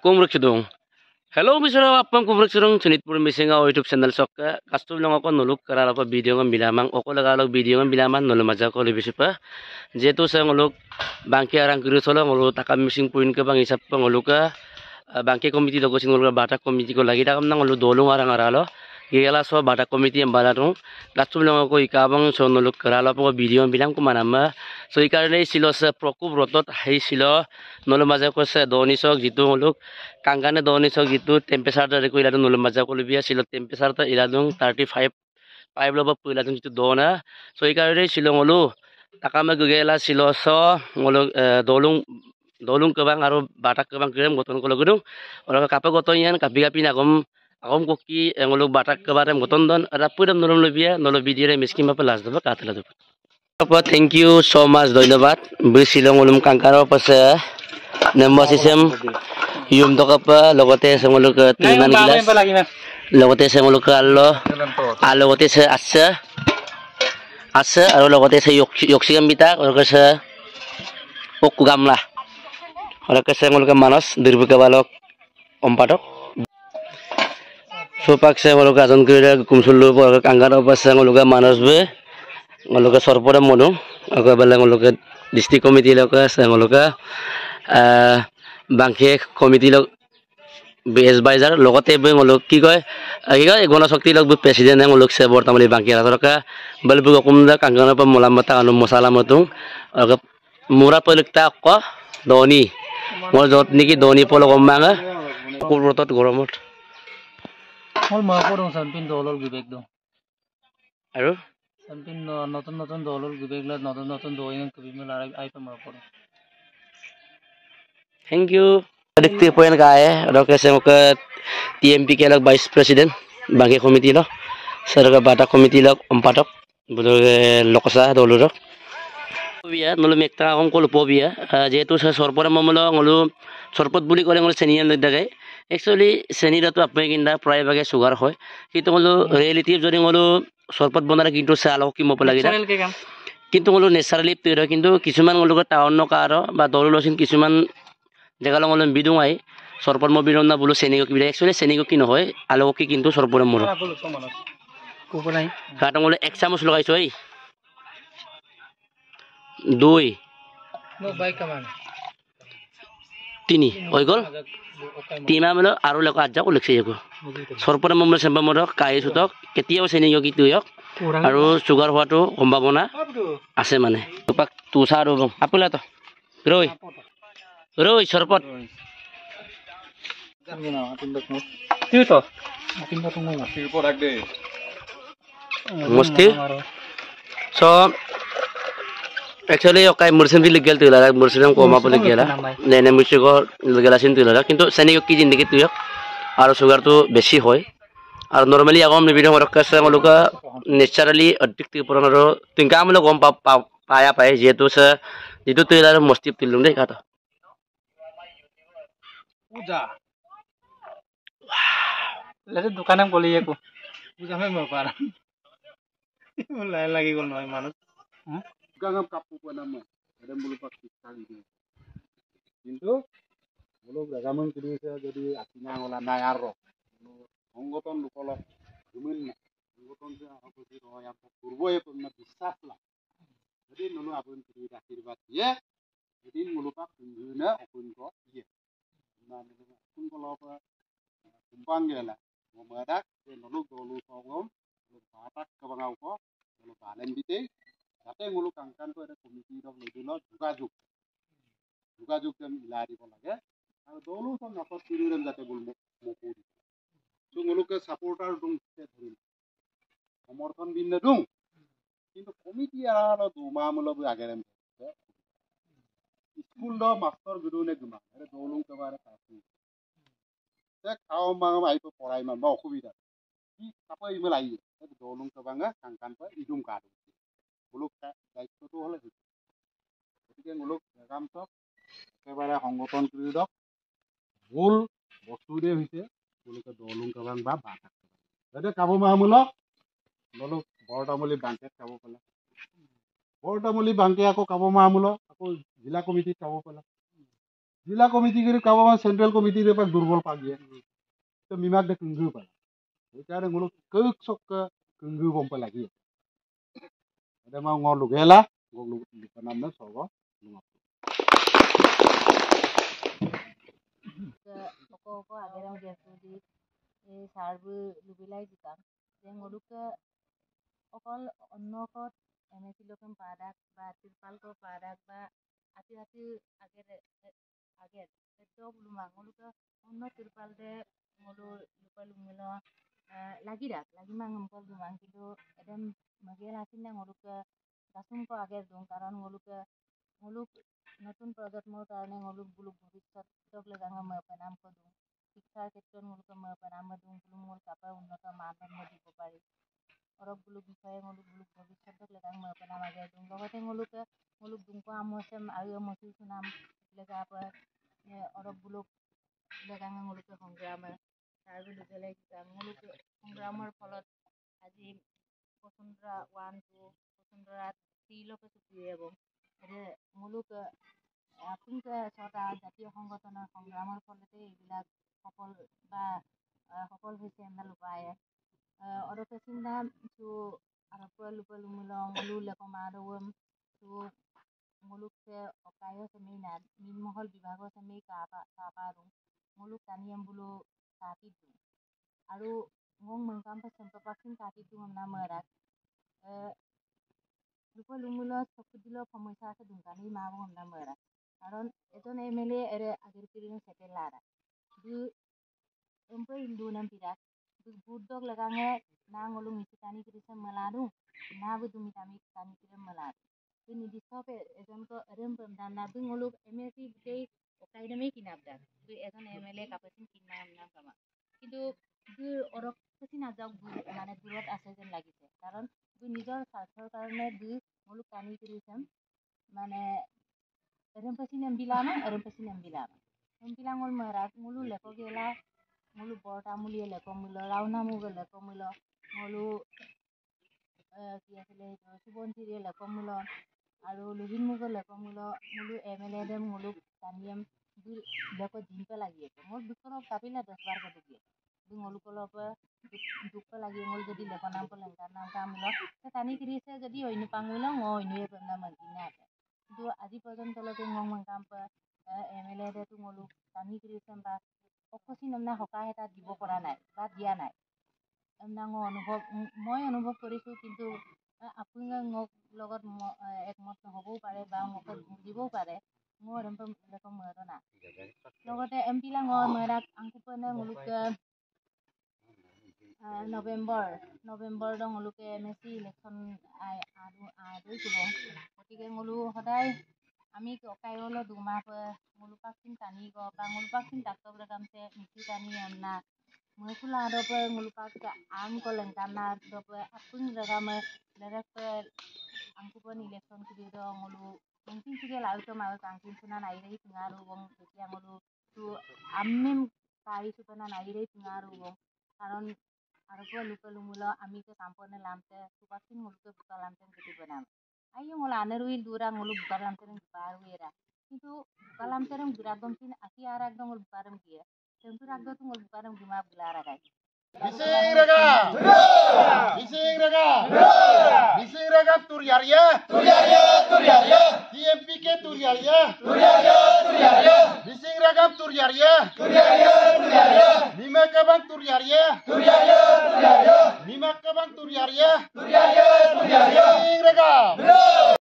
kumruksidung. Hello misro apang kumruksidung sunitpur misinga YouTube channel sokka kastu long ako nuluk karala pa video ng bilamang oko lagalog video ng bilaman nulumaja ko libisipa jetu sa nguluk bangki arang guru solo nguluk takam mising puin ka bang isap pa nguluka bangki komiti logo sing nguluk batak komiti ko lagi takam nang nguluk dolung arang aralo gila so batak komiti yang balatung kastu long ako ikabang so nuluk karala pa video ng bilang kumanama so ikarne silo sa prokop rotot hai silo nulumaja ko sa donisok jitu nguluk kangkane donisok jitu temperature dari ko iladung nulumaja ko libya silo temperature ta iladung 35 5 loba puiladung jitu dona so ikarne silo ngulu takama gugela silo so ngulu dolung kebang aro batak kebang krem goton ko lugudung ora kapa goton yan kapi kapi nagom agom koki ngulu batak kebarem goton don ada pudam nulum libya nolo video re miskin ma pelas do katla do thank you so much ধন্যবাদ বিশিলং উলুম কাংকাৰৰ পাছে number system ইউম দকাপা লগতে সমলক তিনমান গিলাস লগতে সমলক আলো লগতে আছে আৰু লগতে অক্সিজেন বিতা আৰু কছে পকু গামলা আৰু কছে সমলক মানস দুৰ্বিকা বালক অম্পাটক সোপাক সমলক আজন কৰিলে কুমসুল্লু কাংকাৰৰ পাছে সমলক মানসবে ngoloka sorpora mono aga bala ngoloka district committee loka ngoloka bangke committee lok bs bazar logote be ngolok ki koy gona shakti lok president ngolok se bortamali bangke raroka balbu kumda kangana pa mulamata anu masala matung aga mura pelikta ko doni mor jot niki doni polo gomanga kurrotot goromot hol ma porong sampin dolol gibek do aru sampin নতুন নতুন dolol gibek la নতুন doing kibimel ai pa ma porong thank you dikti poin kae roke semoka TMP ke lok vice president bangke committee lo sarga bata committee lok ompatok budo loksa dolurok biya nulu mekta om kol pobia jetu sa sorpora momolo ngulu sorpot buli kole ngulu senior lek dagay actually senior to apme kinda pray bage sugar hoy kitu ngulu relative jori ngulu sorpot bonara kintu sa alok ki mopo lagi কিন্তু ngulu naturally tiro কিন্তু কিছুমান ngulu town ন কাৰো বা দলুলসিন কিছুমান জায়গা লং অলম বিদুং আই সরপর ম বিরন না বলো সেনিগো কি एक्चुअली সেনিগো কি নহয় আলোক কি কিন্তু সরপর মর কোপলাই কাটং বলে এক চামচ লাগাইছো এই দুই নো বাই কামান তিনি ওই গল তিমা মলো আরো লক আজা কো লিখছে যাকো সরপর মম সেম্বা মর কাই সুতক কেতিয়াও সেনিগো কি তুয়ক আৰু সুগাৰ হওয়াটো সম্ভাৱনা আছে মানে তোপাক তুসা আৰু আপুলা তো রই রই সরপট mesti so actually okai mursim di legal tuh lah mursim ko ma boleh gela nene musi ko legal asin tuh lah কিন্তু seni ki jindagi tuh yak aru sugar tuh বেশি হয় আর নরমালি আগম নিবিধ মরকাছে মলুকা ন্যাচারালি অডিক্ট পুরনর তিনকা আমল গম পায়া পায় যেহেতু সে যেহেতু তুইলার মস্তি তিলুম দে কাটা পূজা লেতে দোকানে বলি একো পূজা মে মপার লাই লাগি গল নয় মানুষ গাগাম কাপু পনাম এরম বলু পাক শিক্ষালি কিন্তু বলু গাগামন করিছে যদি আতিনা হলা নাই আর সংগঠন লোকলক জুমিন সংগঠন যে আরো হয় আপ পূর্বয়ে তোমরা বিশ্বাস লা যদি ননু আপন করি আশীর্বাদ দিয়ে এদিন মুলুপাক না অপুনক দিয়ে মানে কোন কলপ কুম্পাং গেলা মমাদাক যে ননু দলু সগম বাটাক কবাঙাও কো বলো বালেন দিতে যাতে মুলুক কাংকান তো এটা কমিটি দক লদিল যোগাযোগ যেন মিলাই দিব লাগে আৰু দলু তো নকত তিৰুৰেম যাতে বল মকুৰি তো মুলুকে সাপোর্টার দুং ধরিল সমর্থন দিন দুং কিন্তু কমিটি আর দুমা মূলক আগেরেম স্কুল দ মাস্টার গুদুনে গুমা আরে দলুং কবারে কাছি তে খাও মাং আইতো পড়াই মান বা অসুবিধা কি কাপা ইমেল আই দলুং কবাঙ্গা কাংকান পা ইদুম কাদ মুলুক দায়িত্বটো হলে গতিকে মুলুক কাম সব একেবারে সংগঠন কৰি দক ভুল বস্তুৰে হৈছে মুলুকে দলুং কবাং বা বাটাক যদি কাবো মামুলক মুলুক বৰতামলি বাংকে কাবো পেলা বৰতামলি বাংকে আকৌ কাবো মামুলক আকৌ জিলা কমিটি কাবো পেলা জিলা কমিটি করে কাবাবা সেন্ট্রাল কমিটি রে পাক দুর্বল পাগিয়ে তো মিমাক দে কুঙ্গু পালা সেইকাৰণে মোলো কেক চক্ক কুঙ্গু বম্প লাগি এটা মা ngor lugela ngor lukanamna sogo lumap Oko ageram gesu di sarbu lubilai jikam yang ngoluke okol onnokot emesi lokem padak ba tirpal ko padak ba ati ager itu lumang ngoluke onno tirpal de ngolu lupa lumilo lagi mangem kol lumang kido edem magel asinna ngoluke dasum ko ager dong karon ngoluk নতুন প্ৰজন্মৰ কাৰণে ngoluk buluk ভৱিষ্যতক লেগাঙা মই পেনাম কদুং শিক্ষাৰ ক্ষেত্ৰত ngoluk মই পেনাম কদুং buluk কাপা উন্নত মানদণ্ড দিব পাৰি অৰক buluk বিষয়ে ngoluk buluk ভৱিষ্যতক লেগাং মই পেনাম আগে দুং লগতে ngoluk দুংকো আমসেম আৰু মসি সুনাম লেগা পৰ অৰক buluk লেগাঙা ngoluk সংগ্ৰাম তাৰ লুগেলে ngoluk সংগ্ৰামৰ ফলত আজি বসুন্ধৰা 1 2 বসুন্ধৰা 3 লকে চুকিয়ে এবং ngoluk আপুনকে ছটা জাতীয় সংগঠনৰ সংগ্ৰামৰ ফলতে এইবিলাক সফল হৈছে এনাল উপায়ে অৰকে চিন্তা সু আৰপল লুমুল ngolu lekomadawem su ngolukse okayo semina minmahal বিভাগৰ semei kaparung ngoluk taniem bulu katidu আৰু ngong mengkam pesempapaksin katidu ngomna merak lupa lumulo sokudilo সমস্যা আছে দুংকানি মাব ngomna merak karon eton MLA ere agir kirin setelara du empe indu nam pirak du budok lagange na ngolung mitani kirisa meladu na bu dumi tami tani kirim meladu du nidisope eton ko rem pemdan na du ngoluk MLC dei okaidame kinabda du eton MLA kapasin kinam nam kama কিন্তু du orok kesin ajak du মানে দূৰত আছে যেন লাগিছে কাৰণ du নিজৰ স্বাৰ্থৰ কাৰণে du ngoluk tani kirisam মানে Rempasin yang bilama. Ngol merak ngulu leko gela ngulu borta mulia leko mulo rauna muga leko mulo ngulu kiasile subon tiri leko mulo aru luhin muga leko mulo ngulu MLA dem ngulu taniem du leko jimpe lagi itu ngol dukono kapila 10 bar ka dugi du ngolu kolope dukka lagi ngol jadi leko nampo lengkar namka mulo tani kirise jadi oinu pangulo ngoinu pemna mantina du আজি পৰ্যন্তলৈকে ngong mangkam pa MLA de tu ngoluk tani kirisem ba অকসি নামনা হকা এটা দিব পৰা নাই বা দিয়া নাই এমনা মই অনুভৱ কৰিছো কিন্তু আপোনাৰ লগত একমত নহবও পাৰে বা মোক বুজিবও পাৰে মোৰ এৰকম মৰনা লগতে MP লা মৰাক আংকুপনে মুলুক নৱেম্বৰ দং মুলুকে MSC ইলেকশন আদৈ কুব গতিকে ngolu সদায় আমি কাইলো দুমাহ ngulupaksin tani go ba ngulupaksin takto bragamse misi tani amna mukula adope ngulupak am ko lengkana dope apung bragame lerek angkupon election kudido ngulu mungkin sige lalu to mau tangkin sunan aire pengaruh wong kesia ngulu tu ammem kai supana aire pengaruh wong karon arpo lupa lumulo ami ke kampone lamte supaksin ngulu ke buka lamte gitu benam ayo ngula aneruil durang ngulu buka lamte baru era কিন্তু Kalam terem geragam sin aki arak dong ngul bukaram kia tentu ragdo tu ngul bukaram gima bulara kai Bising raga Turiaria TMP ke Turiaria Bising raga Turiaria Lima kabang Turiaria Lima kabang Turiaria Bising raga